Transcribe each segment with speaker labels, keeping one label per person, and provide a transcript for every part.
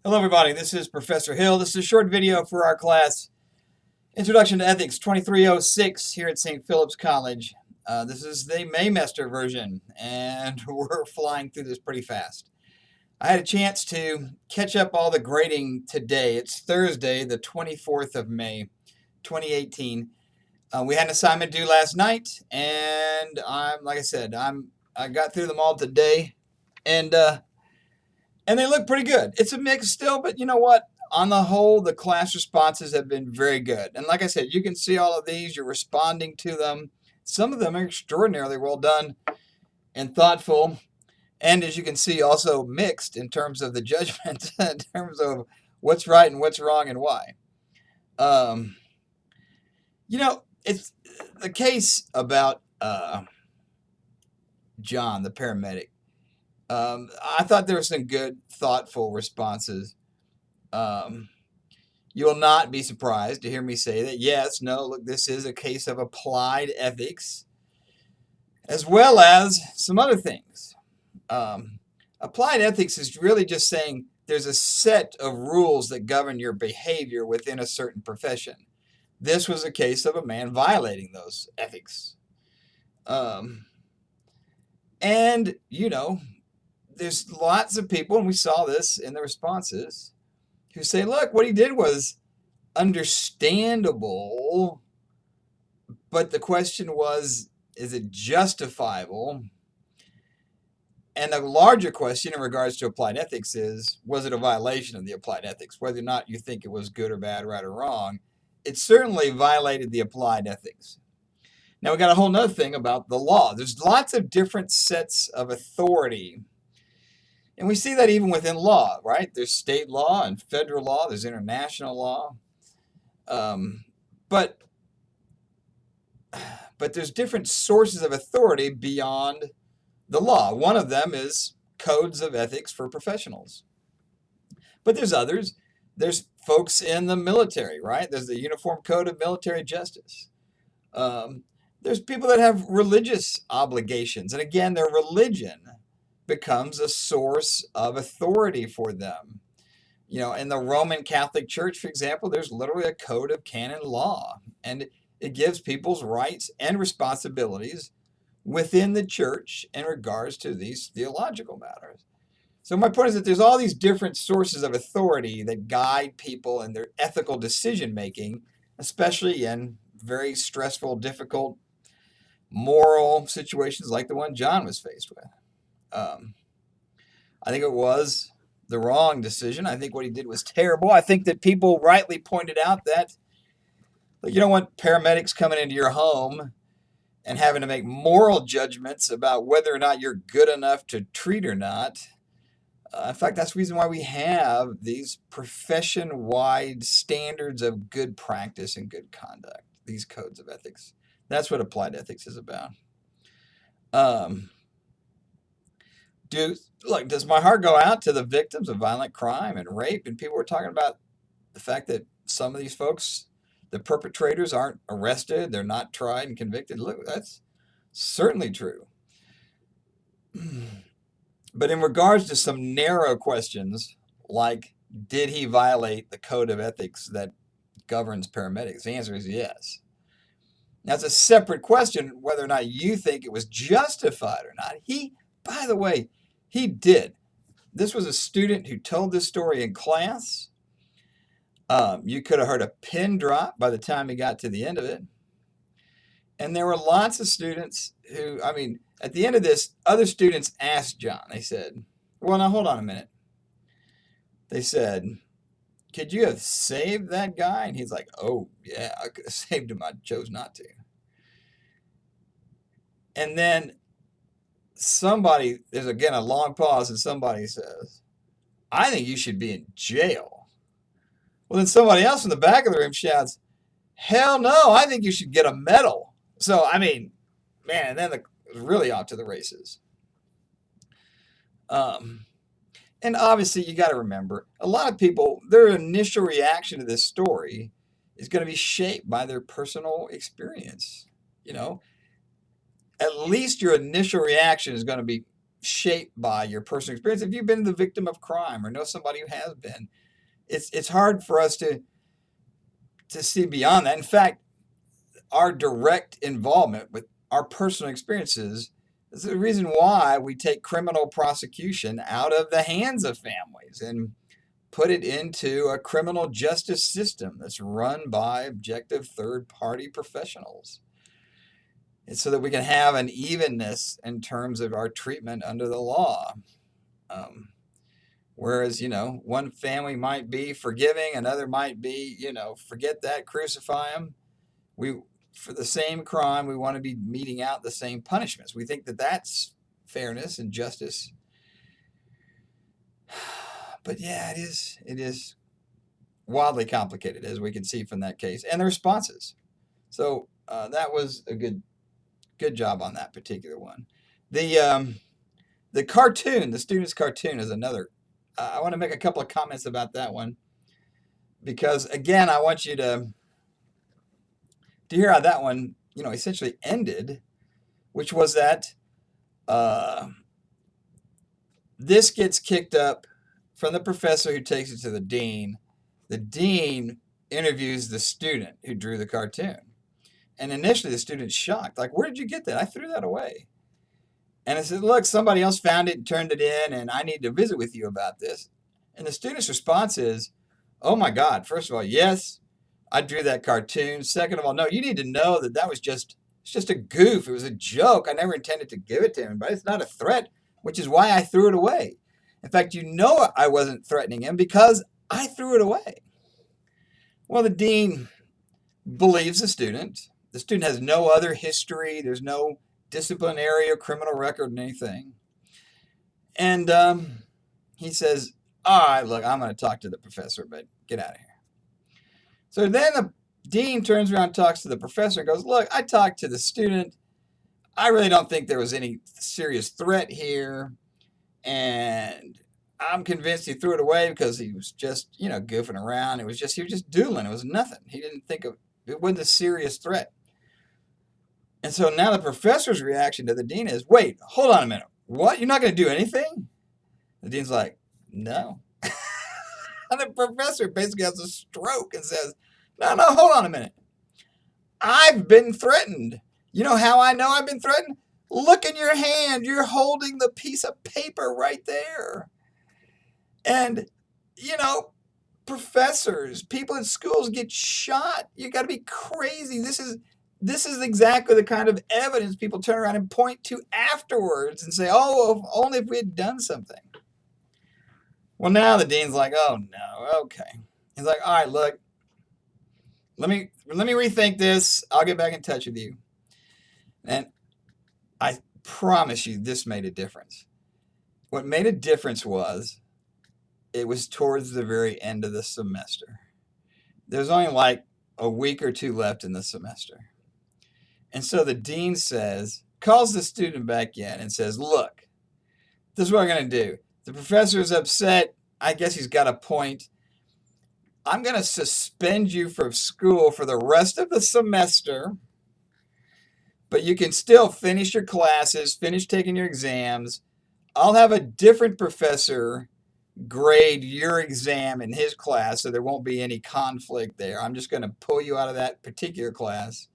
Speaker 1: Hello, everybody. This is Professor Hill. This is a short video for our class, Introduction to Ethics 2306 here at St. Philip's College. This is the Maymester version, and we're flying through this pretty fast. I had a chance to catch up all the grading today. It's Thursday, the 24th of May, 2018. We had an assignment due last night, and like I said, I got through them all today, and they look pretty good. It's a mix still, but you know what? On the whole, the class responses have been very good. And like I said, you can see all of these. You're responding to them. Some of them are extraordinarily well done and thoughtful. And as you can see, also mixed in terms of the judgment, in terms of what's right and what's wrong and why. Um, it's the case about John, the paramedic. I thought there were some good, thoughtful responses. Um, you will not be surprised to hear me say that, yes, no, look, this is a case of applied ethics, as well as some other things. Applied ethics is really just saying there's a set of rules that govern your behavior within a certain profession. This was a case of a man violating those ethics. And, there's lots of people, and we saw this in the responses, who say, look, what he did was understandable, but the question was, is it justifiable? And the larger question in regards to applied ethics is, was it a violation of the applied ethics? Whether or not you think it was good or bad, right or wrong, it certainly violated the applied ethics. Now we got a whole nother thing about the law. There's lots of different sets of authority. And we see that even within law, right? There's state law and federal law. There's international law. But there's different sources of authority beyond the law. One of them is codes of ethics for professionals. But there's others. There's folks in the military, right? There's the Uniform Code of Military Justice. There's people that have religious obligations. And again, their religion becomes a source of authority for them. In the Roman Catholic Church, for example, there's literally a code of canon law, and it gives people's rights and responsibilities within the church in regards to these theological matters. So my point is that there's all these different sources of authority that guide people in their ethical decision making, especially in very stressful, difficult, moral situations like the one John was faced with. I think it was the wrong decision. I think what he did was terrible. I think that people rightly pointed out that you don't want paramedics coming into your home and having to make moral judgments about whether or not you're good enough to treat or not. In fact, that's the reason why we have these profession-wide standards of good practice and good conduct, these codes of ethics. That's what applied ethics is about. Does my heart go out to the victims of violent crime and rape? And people were talking about the fact that some of these folks, the perpetrators, aren't arrested, they're not tried and convicted. Look, that's certainly true. But in regards to some narrow questions, like did he violate the code of ethics that governs paramedics? The answer is yes. Now, it's a separate question whether or not you think it was justified or not. By the way, he did. This was a student who told this story in class. You could have heard a pin drop by the time he got to the end of it. And there were lots of students who, at the end of this, other students asked John, they said, well, now hold on a minute. They said, could you have saved that guy? And he's like, oh, yeah, I could have saved him. I chose not to. And then there's again a long pause, and somebody says, I think you should be in jail. Well, then somebody else in the back of the room shouts, hell no, I think you should get a medal. So, man, and then it was really off to the races. And obviously, you got to remember, a lot of people, their initial reaction to this story is going to be shaped by their personal experience. At least your initial reaction is going to be shaped by your personal experience. If you've been the victim of crime or know somebody who has been, it's hard for us to see beyond that. In fact, our direct involvement with our personal experiences is the reason why we take criminal prosecution out of the hands of families and put it into a criminal justice system that's run by objective third-party professionals. It's so that we can have an evenness in terms of our treatment under the law. Whereas, one family might be forgiving, another might be, forget that, crucify them. For the same crime, we want to be meting out the same punishments. We think that that's fairness and justice. But yeah, it is wildly complicated, as we can see from that case and the responses. So that was a good job on that particular one. The cartoon, the student's cartoon, is another. I want to make a couple of comments about that one because, again, I want you to hear how that one, essentially ended, which was that this gets kicked up from the professor who takes it to the dean. The dean interviews the student who drew the cartoon. And initially the student's shocked. Like, where did you get that? I threw that away. And I said, look, somebody else found it and turned it in, and I need to visit with you about this. And the student's response is, oh my God, first of all, yes, I drew that cartoon. Second of all, no, you need to know that was just a goof. It was a joke. I never intended to give it to him, but it's not a threat, which is why I threw it away. In fact, I wasn't threatening him because I threw it away. Well, the dean believes the student. The student has no other history. There's no disciplinary or criminal record or anything. And he says, all right, look, I'm going to talk to the professor, but get out of here. So then the dean turns around and talks to the professor and goes, look, I talked to the student. I really don't think there was any serious threat here. And I'm convinced he threw it away because he was just, goofing around. He was just doodling. It was nothing. He didn't think it wasn't a serious threat. And so now the professor's reaction to the dean is, wait, hold on a minute. What? You're not going to do anything? The dean's like, no. And the professor basically has a stroke and says, no, hold on a minute. I've been threatened. You know how I know I've been threatened? Look in your hand. You're holding the piece of paper right there. And, professors, people in schools get shot. You got to be crazy. This is exactly the kind of evidence people turn around and point to afterwards and say, oh, if only if we had done something. Well, now the dean's like, oh, no, okay. He's like, all right, look, let me rethink this. I'll get back in touch with you. And I promise you this made a difference. What made a difference was it was towards the very end of the semester. There's only like a week or two left in the semester. And so the dean calls the student back in and says, look, this is what we're going to do. The professor is upset. I guess he's got a point. I'm going to suspend you from school for the rest of the semester, but you can still finish your classes, finish taking your exams. I'll have a different professor grade your exam in his class, so there won't be any conflict there. I'm just going to pull you out of that particular class,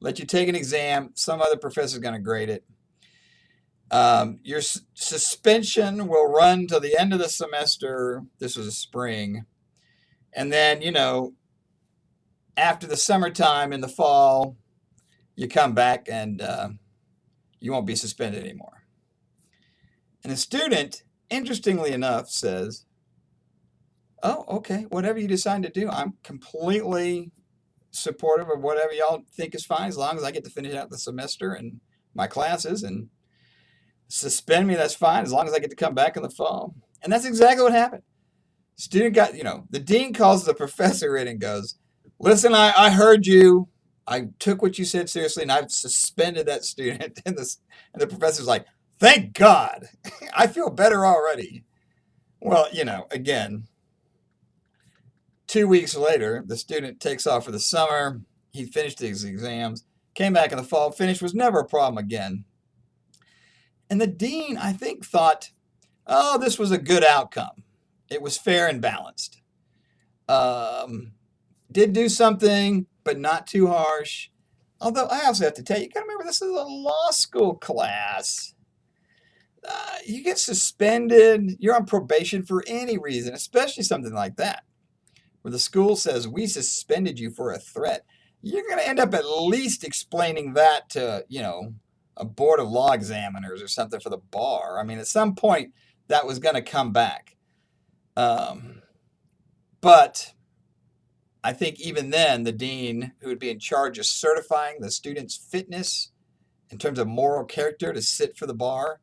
Speaker 1: let you take an exam. Some other professor is going to grade it. Your suspension will run till the end of the semester. This was a spring. And then, after the summertime in the fall, you come back and you won't be suspended anymore. And the student, interestingly enough, says, oh, okay, whatever you decide to do, I'm completely supportive of whatever y'all think is fine, as long as I get to finish out the semester and my classes, and suspend me, that's fine, as long as I get to come back in the fall. And that's exactly what happened. Student got, the dean calls the professor in and goes, listen, I heard you. I took what you said seriously, and I've suspended that student. And the professor's like, thank God. I feel better already. Well, again, 2 weeks later, the student takes off for the summer. He finished his exams, came back in the fall, finished, was never a problem again. And the dean, I think, thought, oh, this was a good outcome. It was fair and balanced. Um, did do something, but not too harsh. Although I also have to tell you, you got to remember this is a law school class. You get suspended, you're on probation for any reason, especially something like that, where the school says, we suspended you for a threat. You're going to end up at least explaining that to, a board of law examiners or something for the bar. I mean, at some point, that was going to come back. But I think even then, the dean, who would be in charge of certifying the student's fitness in terms of moral character to sit for the bar,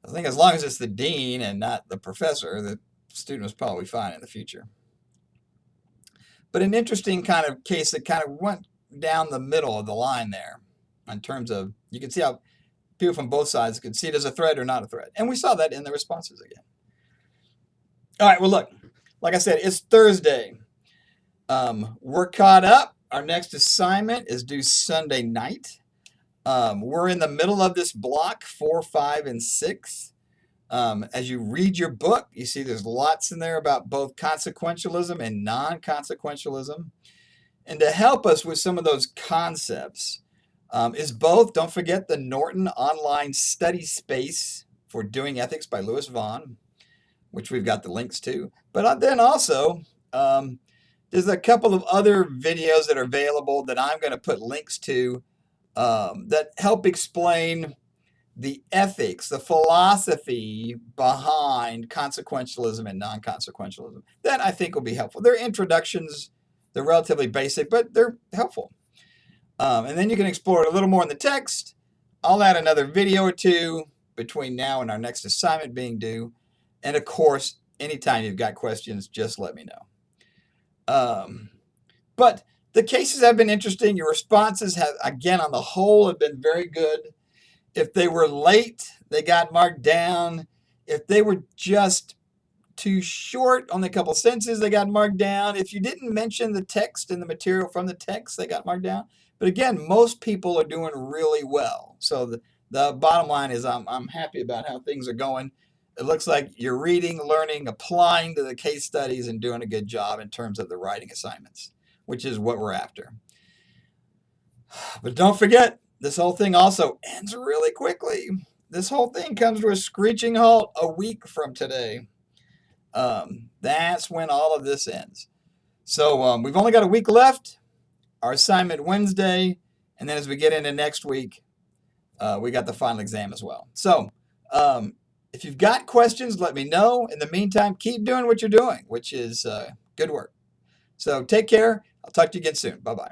Speaker 1: I think as long as it's the dean and not the professor, the student was probably fine in the future. But an interesting kind of case that kind of went down the middle of the line there in terms of, you can see how people from both sides could see it as a threat or not a threat. And we saw that in the responses again. All right, well, look, like I said, it's Thursday. We're caught up. Our next assignment is due Sunday night. We're in the middle of this block, 4, 5, and 6. As you read your book, you see there's lots in there about both consequentialism and non-consequentialism. And to help us with some of those concepts is both, don't forget, the Norton Online Study Space for Doing Ethics by Louis Vaughn, which we've got the links to. But then also, there's a couple of other videos that are available that I'm going to put links to that help explain the ethics, the philosophy behind consequentialism and non-consequentialism. That I think will be helpful. They're introductions. They're relatively basic, but they're helpful. And then you can explore it a little more in the text. I'll add another video or two between now and our next assignment being due. And of course, anytime you've got questions, just let me know. But the cases have been interesting. Your responses have, again, on the whole, have been very good. If they were late, they got marked down. If they were just too short, only a couple sentences, they got marked down. If you didn't mention the text and the material from the text, they got marked down. But again, most people are doing really well. So the bottom line is I'm happy about how things are going. It looks like you're reading, learning, applying to the case studies, and doing a good job in terms of the writing assignments, which is what we're after. But don't forget, this whole thing also ends really quickly. This whole thing comes to a screeching halt a week from today. That's when all of this ends. So we've only got a week left. Our assignment Wednesday, and then as we get into next week, we got the final exam as well. So if you've got questions, let me know. In the meantime, keep doing what you're doing, which is good work. So take care. I'll talk to you again soon. Bye-bye.